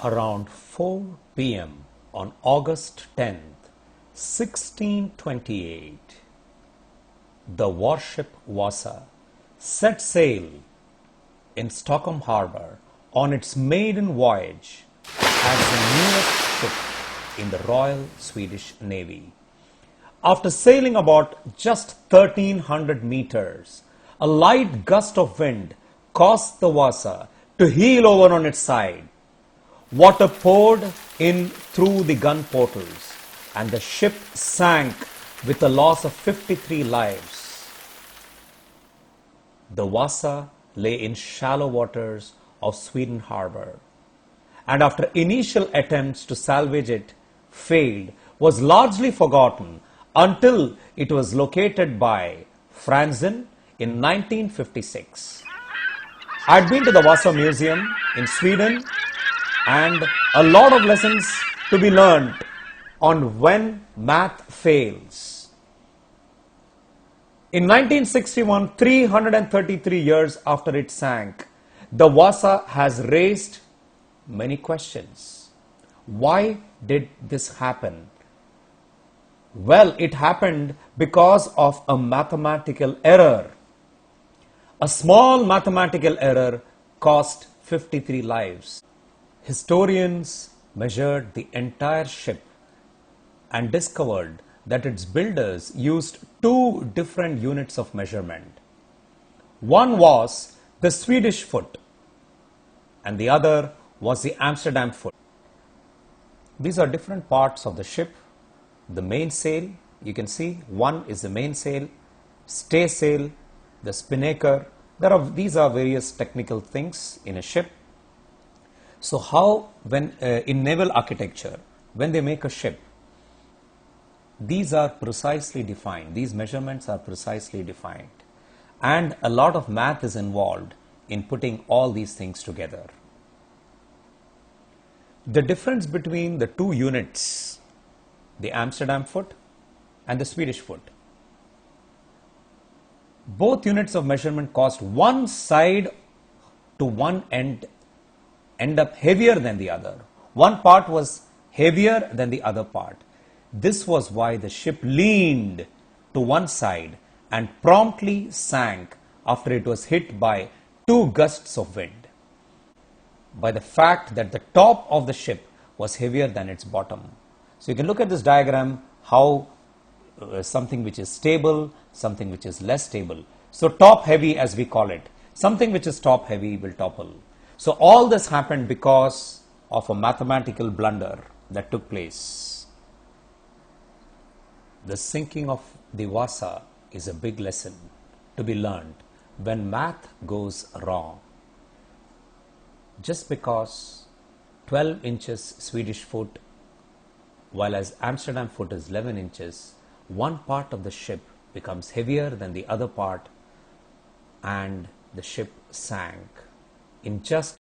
Around 4 p.m. on August 10th, 1628, the warship Vasa set sail in Stockholm Harbor on its maiden voyage as the newest ship in the Royal Swedish Navy. After sailing about just 1300 meters, a light gust of wind caused the Vasa to heel over on its side. Water poured in through the gun portals and the ship sank with a loss of 53 lives. The Vasa lay in shallow waters of Sweden Harbor, and after initial attempts to salvage it failed, was largely forgotten until it was located by Franzen in 1956. I'd been to the Vasa Museum in Sweden, and a lot of lessons to be learned on when math fails. In 1961, 333 years after it sank, the Vasa has raised many questions. Why did this happen? Well, it happened because of a mathematical error. A small mathematical error cost 53 lives. Historians measured the entire ship and discovered that its builders used two different units of measurement. One was the Swedish foot and the other was the Amsterdam foot. These are different parts of the ship. The mainsail, you can see, one is the mainsail, staysail, the spinnaker. These are various technical things in a ship. So how, when in naval architecture, when they make a ship, these are precisely defined, these measurements are precisely defined, and a lot of math is involved in putting all these things together. The difference between the two units, the Amsterdam foot and the Swedish foot, both units of measurement caused one side to one end up heavier than the other. One part was heavier than the other part. This was why the ship leaned to one side and promptly sank after it was hit by two gusts of wind, by the fact that the top of the ship was heavier than its bottom. So you can look at this diagram, how something which is stable, something which is less stable. So top heavy, as we call it, something which is top heavy will topple. So all this happened because of a mathematical blunder that took place. The sinking of the Vasa is a big lesson to be learned when math goes wrong. Just because 12 inches Swedish foot, while as Amsterdam foot is 11 inches, one part of the ship becomes heavier than the other part and the ship sank in just